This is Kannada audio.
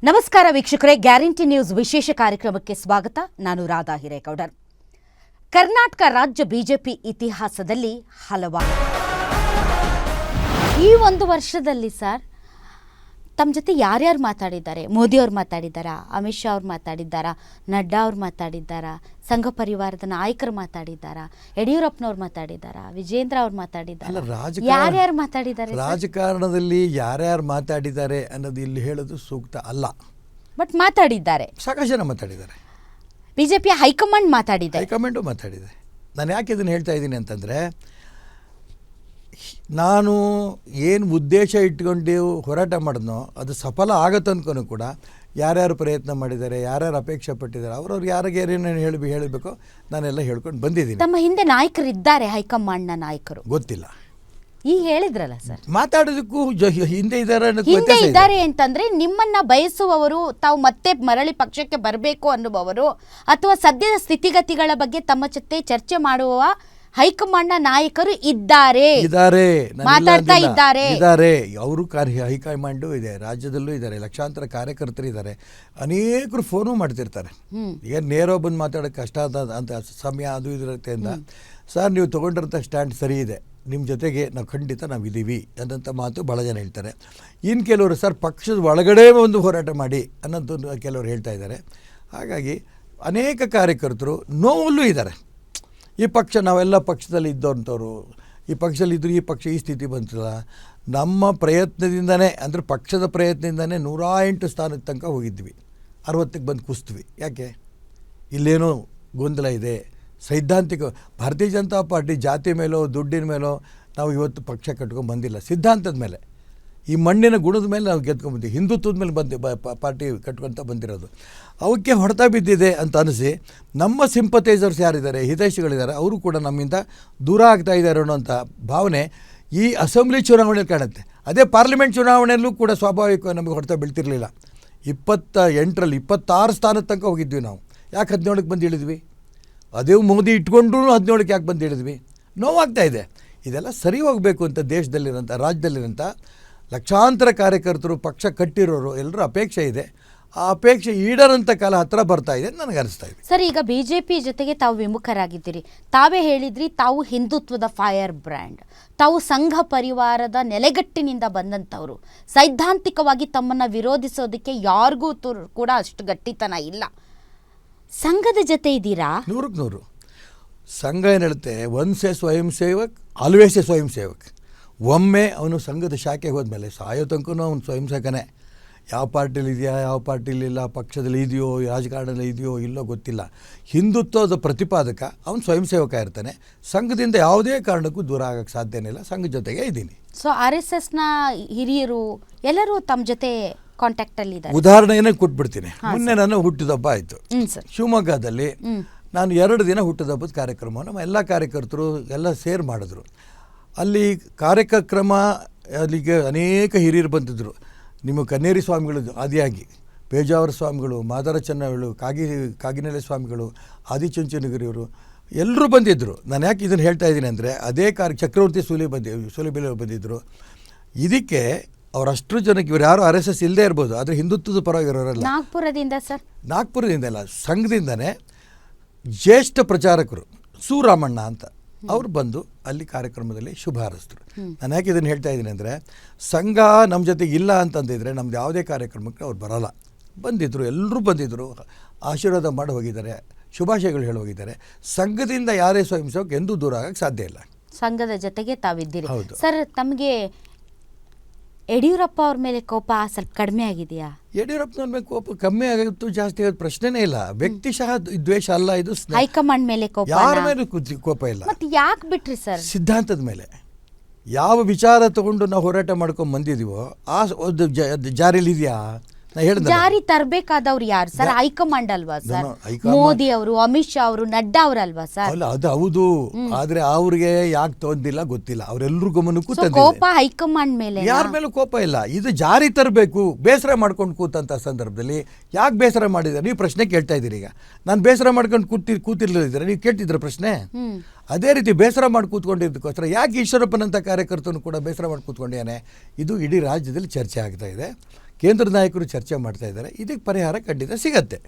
ನಮಸ್ಕಾರ ವೀಕ್ಷಕರೇ, ಗ್ಯಾರಂಟಿ ನ್ಯೂಸ್ ವಿಶೇಷ ಕಾರ್ಯಕ್ರಮಕ್ಕೆ ಸ್ವಾಗತ. ನಾನು ರಾಧಾ ಹಿರೇಗೌಡರ್. ಕರ್ನಾಟಕ ರಾಜ್ಯ ಬಿಜೆಪಿ ಇತಿಹಾಸದಲ್ಲಿ ಹಲವಾರು ಈ ಒಂದು ವರ್ಷದಲ್ಲಿ ಸರ್ ತಮ್ಮ ಜೊತೆ ಯಾರ್ಯಾರು ಮಾತಾಡಿದ್ದಾರೆ? ಮೋದಿ ಅವರು ಮಾತಾಡಿದ್ದಾರಾ? ಅಮಿತ್ ಶಾ ಅವ್ರು ಮಾತಾಡಿದ್ದಾರಾ? ನಡ್ಡಾ ಅವ್ರು ಮಾತಾಡಿದ್ದಾರಾ? ಸಂಘ ಪರಿವಾರದ ನಾಯಕರು ಮಾತಾಡಿದ್ದಾರಾ? ಯಡಿಯೂರಪ್ಪನವ್ರು ಮಾತಾಡಿದ್ದಾರಾ? ವಿಜೇಂದ್ರ ಅವ್ರು ಮಾತಾಡಿದ್ದಾರಾ? ಯಾರ್ಯಾರು ಮಾತಾಡಿದ್ದಾರೆ? ರಾಜಕಾರಣದಲ್ಲಿ ಯಾರ್ಯಾರು ಮಾತಾಡಿದ್ದಾರೆ ಅನ್ನೋದು ಇಲ್ಲಿ ಹೇಳೋದು ಸೂಕ್ತ ಅಲ್ಲ. ಬಟ್ ಮಾತಾಡಿದ್ದಾರೆ, ಸಾಕಷ್ಟು ಜನ ಮಾತಾಡಿದ್ದಾರೆ. ಬಿಜೆಪಿಯ ಹೈಕಮಾಂಡ್ ಮಾತಾಡಿದೆ, ಹೈಕಮಾಂಡು ಮಾತಾಡಿದೆ. ನಾನು ಯಾಕೆ ಇದನ್ನು ಹೇಳ್ತಾ ಇದ್ದೀನಿ ಅಂತಂದರೆ, ನಾನು ಏನು ಉದ್ದೇಶ ಇಟ್ಕೊಂಡು ಹೋರಾಟ ಮಾಡಿದ್ನೋ ಅದು ಸಫಲ ಆಗತ್ತೆ ಅನ್ಕೊಂಡು ಕೂಡ ಯಾರ್ಯಾರು ಪ್ರಯತ್ನ ಮಾಡಿದ್ದಾರೆ, ಯಾರ್ಯಾರು ಅಪೇಕ್ಷೆ ಪಟ್ಟಿದ್ದಾರೆ, ಅವ್ರವ್ರು ಯಾರಿಗೆ ಏನೇನು ಹೇಳಬೇಕು ನಾನೆಲ್ಲ ಹೇಳ್ಕೊಂಡು ಬಂದಿದ್ದೀನಿ. ತಮ್ಮ ಹಿಂದೆ ನಾಯಕರು ಇದ್ದಾರೆ, ಹೈಕಮಾಂಡ್ನ ನಾಯಕರು ಗೊತ್ತಿಲ್ಲ. ಈಗ ಹೇಳಿದ್ರಲ್ಲ ಸರ್, ಮಾತಾಡೋದಕ್ಕೂ ಹಿಂದೆ ಇದ್ದಾರೆ ಅಂತಂದ್ರೆ ನಿಮ್ಮನ್ನ ಬಯಸುವವರು, ತಾವು ಮತ್ತೆ ಮರಳಿ ಪಕ್ಷಕ್ಕೆ ಬರಬೇಕು ಅನ್ನುವವರು, ಅಥವಾ ಸದ್ಯದ ಸ್ಥಿತಿಗತಿಗಳ ಬಗ್ಗೆ ತಮ್ಮ ಜೊತೆ ಚರ್ಚೆ ಮಾಡುವ ಹೈಕಮಾಂಡ್ನ ನಾಯಕರು ಇದ್ದಾರೆ, ಮಾತಾಡ್ತಾ ಇದ್ದಾರೆ. ಅವರು ಹೈಕಮಾಂಡು ಇದೆ, ರಾಜ್ಯದಲ್ಲೂ ಇದ್ದಾರೆ, ಲಕ್ಷಾಂತರ ಕಾರ್ಯಕರ್ತರು ಇದ್ದಾರೆ, ಅನೇಕರು ಫೋನು ಮಾಡ್ತಿರ್ತಾರೆ. ಏನು ನೇರ ಬಂದು ಮಾತಾಡೋಕ್ಕೆ ಕಷ್ಟ ಅಂತ ಸಮಯ ಅದು ಇರುತ್ತೆ ಅಂತ. ಸರ್, ನೀವು ತೊಗೊಂಡಿರೋಂಥ ಸ್ಟ್ಯಾಂಡ್ ಸರಿ ಇದೆ, ನಿಮ್ಮ ಜೊತೆಗೆ ನಾವು ಖಂಡಿತ ನಾವು ಇದ್ದೀವಿ ಅನ್ನೋಂಥ ಮಾತು ಭಾಳ ಜನ ಹೇಳ್ತಾರೆ. ಇನ್ನು ಕೆಲವರು ಸರ್ ಪಕ್ಷದ ಒಳಗಡೆ ಒಂದು ಹೋರಾಟ ಮಾಡಿ ಅನ್ನೋದು ಕೆಲವರು ಹೇಳ್ತಾ ಇದ್ದಾರೆ. ಹಾಗಾಗಿ ಅನೇಕ ಕಾರ್ಯಕರ್ತರು ನೋವಲ್ಲೂ ಇದ್ದಾರೆ. ಈ ಪಕ್ಷ ನಾವೆಲ್ಲ ಪಕ್ಷದಲ್ಲಿ ಇದ್ದವಂಥವ್ರು, ಈ ಪಕ್ಷದಲ್ಲಿ ಇದ್ದರೂ ಈ ಪಕ್ಷ ಈ ಸ್ಥಿತಿ ಬಂತಲ್ಲ, ನಮ್ಮ ಪ್ರಯತ್ನದಿಂದನೇ ಅಂದರೆ ಪಕ್ಷದ ಪ್ರಯತ್ನದಿಂದನೇ 108 ಸ್ಥಾನದ ತನಕ ಹೋಗಿದ್ವಿ, 60ಕ್ಕೆ ಬಂದು ಕುಸ್ತೀವಿ. ಯಾಕೆ? ಇಲ್ಲೇನೋ ಗೊಂದಲ ಇದೆ. ಸೈದ್ಧಾಂತಿಕ ಭಾರತೀಯ ಜನತಾ ಪಾರ್ಟಿ ಜಾತಿ ಮೇಲೋ ದುಡ್ಡಿನ ಮೇಲೋ ನಾವು ಇವತ್ತು ಪಕ್ಷ ಕಟ್ಕೊಂಡು ಬಂದಿಲ್ಲ. ಸಿದ್ಧಾಂತದ ಮೇಲೆ, ಈ ಮಣ್ಣಿನ ಗುಣದ ಮೇಲೆ ನಾವು ಗೆದ್ಕೊಂಡ್ಬಂದಿವಿ. ಹಿಂದುತ್ವದ ಮೇಲೆ ಪಾರ್ಟಿ ಕಟ್ಕೊತ ಬಂದಿರೋದು. ಅವಕ್ಕೆ ಹೊಡೆತ ಬಿದ್ದಿದೆ ಅಂತ ಅನಿಸಿ ನಮ್ಮ ಸಿಂಪತೈಸರ್ಸ್ ಯಾರಿದ್ದಾರೆ, ಹಿತೈಷಿಗಳಿದ್ದಾರೆ, ಅವರು ಕೂಡ ನಮ್ಮಿಂದ ದೂರ ಆಗ್ತಾ ಇದ್ದಾರೆ ಅನ್ನೋಂಥ ಭಾವನೆ ಈ ಅಸೆಂಬ್ಲಿ ಚುನಾವಣೆಯಲ್ಲಿ ಕಾಣುತ್ತೆ. ಅದೇ ಪಾರ್ಲಿಮೆಂಟ್ ಚುನಾವಣೆಯಲ್ಲೂ ಕೂಡ ಸ್ವಾಭಾವಿಕವಾಗಿ ನಮಗೆ ಹೊಡೆತ ಬೀಳ್ತಿರಲಿಲ್ಲ. 28ರಲ್ಲಿ 26 ಸ್ಥಾನದ ತನಕ ಹೋಗಿದ್ವಿ ನಾವು. ಯಾಕೆ 17ಕ್ಕೆ ಬಂದು ಇಳಿದ್ವಿ? ಅದೇ ಮೋದಿ ಇಟ್ಕೊಂಡ್ರೂ 17ಕ್ಕೆ ಯಾಕೆ ಬಂದು ಹಿಡಿದ್ವಿ? ನೋವಾಗ್ತಾ ಇದೆ. ಇದೆಲ್ಲ ಸರಿ ಹೋಗಬೇಕು ಅಂತ ದೇಶದಲ್ಲಿರೋಂಥ, ರಾಜ್ಯದಲ್ಲಿರೋಂಥ ಲಕ್ಷಾಂತರ ಕಾರ್ಯಕರ್ತರು, ಪಕ್ಷ ಕಟ್ಟಿರೋರು ಎಲ್ಲರೂ ಅಪೇಕ್ಷೆ ಇದೆ. ಆ ಅಪೇಕ್ಷೆ ಈಡರಂಥ ಕಾಲ ಹತ್ತಿರ ಬರ್ತಾ ಇದೆ ನನಗೆ ಅನಿಸ್ತಾ ಇದೆ. ಸರ್, ಈಗ ಬಿಜೆಪಿ ಜೊತೆಗೆ ತಾವು ವಿಮುಖರಾಗಿದ್ದೀರಿ. ತಾವೇ ಹೇಳಿದ್ರಿ ತಾವು ಹಿಂದುತ್ವದ ಫೈರ್ ಬ್ರ್ಯಾಂಡ್, ತಾವು ಸಂಘ ಪರಿವಾರದ ನೆಲೆಗಟ್ಟಿನಿಂದ ಬಂದಂಥವ್ರು. ಸೈದ್ಧಾಂತಿಕವಾಗಿ ತಮ್ಮನ್ನು ವಿರೋಧಿಸೋದಕ್ಕೆ ಯಾರಿಗೂ ಕೂಡ ಅಷ್ಟು ಗಟ್ಟಿತನ ಇಲ್ಲ. ಸಂಘದ ಜೊತೆ ಇದ್ದೀರಾ? 100ಕ್ಕೆ 100. ಸಂಘ ಏನು ಹೇಳುತ್ತೆ, ಒನ್ಸ್ ಎ ಸ್ವಯಂ ಸೇವಕ್ ಆಲ್ವೇಸ್ ಎ ಸ್ವಯಂ ಸೇವಕ್. ಒಮ್ಮೆ ಅವನು ಸಂಘದ ಶಾಖೆಗೆ ಹೋದ್ಮೇಲೆ ಸಾಯೋ ತನಕನೂ ಅವನು ಸ್ವಯಂ ಸೇವಕನೇ. ಯಾವ ಪಾರ್ಟಿಲಿ ಇದೆಯಾ, ಯಾವ ಪಾರ್ಟಿಲಿಲ್ಲ, ಪಕ್ಷದಲ್ಲಿ ಇದೆಯೋ, ರಾಜಕಾರಣದಲ್ಲಿ ಇದೆಯೋ ಇಲ್ಲೋ ಗೊತ್ತಿಲ್ಲ. ಹಿಂದುತ್ವದ ಪ್ರತಿಪಾದಕ ಅವನು ಸ್ವಯಂ ಸೇವಕ ಇರ್ತಾನೆ. ಸಂಘದಿಂದ ಯಾವುದೇ ಕಾರಣಕ್ಕೂ ದೂರ ಆಗೋಕ್ಕೆ ಸಾಧ್ಯನೇ ಇಲ್ಲ. ಸಂಘದ ಜೊತೆಗೆ ಇದ್ದೀನಿ. ಸೊ RSSನ ಹಿರಿಯರು ಎಲ್ಲರೂ ತಮ್ಮ ಜೊತೆ ಕಾಂಟ್ಯಾಕ್ಟಲ್ಲಿ ಇದ್ದಾರೆ. ಉದಾಹರಣೆಯನ್ನೇ ಕೊಟ್ಬಿಡ್ತೀನಿ. ಮೊನ್ನೆ ನಾನು ಹುಟ್ಟಿದಬ್ಬ ಆಯಿತು ಶಿವಮೊಗ್ಗದಲ್ಲಿ. ನಾನು 2 ದಿನ ಹುಟ್ಟಿದಬ್ಬದ ಕಾರ್ಯಕ್ರಮ ನಮ್ಮ ಎಲ್ಲ ಕಾರ್ಯಕರ್ತರು ಎಲ್ಲ ಸೇರ್ ಮಾಡಿದ್ರು. ಅಲ್ಲಿ ಕಾರ್ಯಕ್ರಮ ಅಲ್ಲಿಗೆ ಅನೇಕ ಹಿರಿಯರು ಬಂದಿದ್ದರು. ನಿಮ್ಮ ಕನ್ನೇರಿ ಸ್ವಾಮಿಗಳು ಆದಿಯಾಗಿ, ಪೇಜಾವರ ಸ್ವಾಮಿಗಳು, ಮಾದರ ಚೆನ್ನಗಳು, ಕಾಗಿನೆಲೆ ಸ್ವಾಮಿಗಳು, ಆದಿಚುಂಚನಗಿರಿಯವರು ಎಲ್ಲರೂ ಬಂದಿದ್ದರು. ನಾನು ಯಾಕೆ ಇದನ್ನು ಹೇಳ್ತಾ ಇದ್ದೀನಿ ಅಂದರೆ, ಅದೇ ಚಕ್ರವರ್ತಿ ಸೂಲಿಬೆಲೆ ಬಂದಿದ್ದರು. ಇದಕ್ಕೆ ಅವರಷ್ಟು ಜನಕ್ಕೆ ಇವರು ಯಾರು RSS ಇಲ್ಲದೆ ಇರ್ಬೋದು, ಆದರೆ ಹಿಂದುತ್ವದ ಪರವಾಗಿರೋರಲ್ಲ. ನಾಗ್ಪುರದಿಂದ ಸರ್? ನಾಗ್ಪುರದಿಂದ ಅಲ್ಲ, ಸಂಘದಿಂದನೇ ಜ್ಯೇಷ್ಠ ಪ್ರಚಾರಕರು ಸೂರಾಮಣ್ಣ ಅಂತ ಅವರು ಬಂದು ಅಲ್ಲಿ ಕಾರ್ಯಕ್ರಮದಲ್ಲಿ ಶುಭ ಹಾರೈಸಿದ್ರು. ನಾನು ಯಾಕೆ ಇದನ್ನು ಹೇಳ್ತಾ ಇದ್ದೀನಿ ಅಂದರೆ, ಸಂಘ ನಮ್ಮ ಜೊತೆಗೆ ಇಲ್ಲ ಅಂತಂದಿದ್ರೆ ನಮ್ದು ಯಾವುದೇ ಕಾರ್ಯಕ್ರಮಕ್ಕೆ ಅವ್ರು ಬರೋಲ್ಲ. ಬಂದಿದ್ದರು, ಎಲ್ಲರೂ ಬಂದಿದ್ದರು, ಆಶೀರ್ವಾದ ಮಾಡಿ ಹೋಗಿದ್ದಾರೆ, ಶುಭಾಶಯಗಳು ಹೇಳಿ ಹೋಗಿದ್ದಾರೆ. ಸಂಘದಿಂದ ಯಾರೇ ಸ್ವಯಂ ಸೇವಕ ಎಂದೂ ದೂರ ಆಗೋಕ್ಕೆ ಸಾಧ್ಯ ಇಲ್ಲ. ಸಂಘದ ಜೊತೆಗೆ ತಾವಿದ್ದೀರಿ. ಹೌದು ಸರ್, ತಮಗೆ ಯಡಿಯೂರಪ್ಪ ಅವ್ರ ಮೇಲೆ ಕೋಪ ಸ್ವಲ್ಪ ಕಡಿಮೆ ಆಗಿದೆಯಾ? ಯಡಿಯೂರಪ್ಪನವ್ರ ಮೇಲೆ ಕೋಪ ಕಮ್ಮಿ ಆಗೋದು ಜಾಸ್ತಿ ಆಗೋದು ಪ್ರಶ್ನೆನೇ ಇಲ್ಲ. ವ್ಯಕ್ತಿಶಃ ದ್ವೇಷ ಅಲ್ಲ, ಇದು ಹೈಕಮಾಂಡ್ ಮೇಲೆ ಕೋಪ. ಯಾರ ಮೇಲೆ ಕೋಪ ಇಲ್ಲ. ಮತ್ತೆ ಯಾಕೆ ಬಿಟ್ರಿ ಸರ್? ಸಿದ್ಧಾಂತದ ಮೇಲೆ ಯಾವ ವಿಚಾರ ತಗೊಂಡು ನಾವು ಹೋರಾಟ ಮಾಡ್ಕೊಂಡು ಬಂದಿದೀವೋ ಆ ಜಾರಿಯಲ್ಲಿ ಇದೆಯಾ? ಜಾರಿ ತರಬೇಕಾದವ್ರು ಯಾರು ಸರ್? ಹೈಕಮಾಂಡ್ ಅಲ್ವಾ ಸರ್? ಮೋದಿ ಅವರು, ಅಮಿತ್ ಶಾ ಅವರು, ನಡ್ಡಾ ಅವರಲ್ವಾ ಸರ್? ಅಲ್ಲ, ಅದು ಹೌದು. ಆದ್ರೆ ಅವ್ರಿಗೆ ಯಾಕೆ ತೊಂದಿಲ್ಲ ಗೊತ್ತಿಲ್ಲ. ಅವರೆಲ್ಲರೂ ಗಮನಕ್ಕೂ ಕೋಪ ಹೈಕಮಾಂಡ್ ಮೇಲೆ. ಯಾರ ಮೇಲೂ ಕೋಪ ಇಲ್ಲ. ಇದು ಜಾರಿ ತರಬೇಕು. ಬೇಸರ ಮಾಡ್ಕೊಂಡು ಕೂತಂತ ಸಂದರ್ಭದಲ್ಲಿ ಯಾಕೆ ಬೇಸರ ಮಾಡಿದ್ರೆ ನೀವು ಪ್ರಶ್ನೆ ಕೇಳ್ತಾ ಇದ್ದೀರಿ. ಈಗ ನಾನು ಬೇಸರ ಮಾಡ್ಕೊಂಡು ಕೂತಿರ್ಲಿದ್ರೆ ನೀವು ಕೇಳ್ತಿದ್ರ ಪ್ರಶ್ನೆ. ಅದೇ ರೀತಿ ಬೇಸರ ಮಾಡಿ ಕೂತ್ಕೊಂಡಿದ್ದಕ್ಕೋಸ್ಕರ ಯಾಕೆ ಈಶ್ವರಪ್ಪನಂಥ ಕಾರ್ಯಕರ್ತನು ಕೂಡ ಬೇಸರ ಮಾಡಿ ಕೂತ್ಕೊಂಡಿದ್ದಾನೆ, ಇದು ಇಡೀ ರಾಜ್ಯದಲ್ಲಿ ಚರ್ಚೆ ಆಗ್ತಾ ಇದೆ. ಕೇಂದ್ರ ನಾಯಕರು ಚರ್ಚೆ ಮಾಡ್ತಾ ಇದ್ದಾರೆ. ಇದಕ್ಕೆ ಪರಿಹಾರ ಖಂಡಿತ ಸಿಗತ್ತೆ.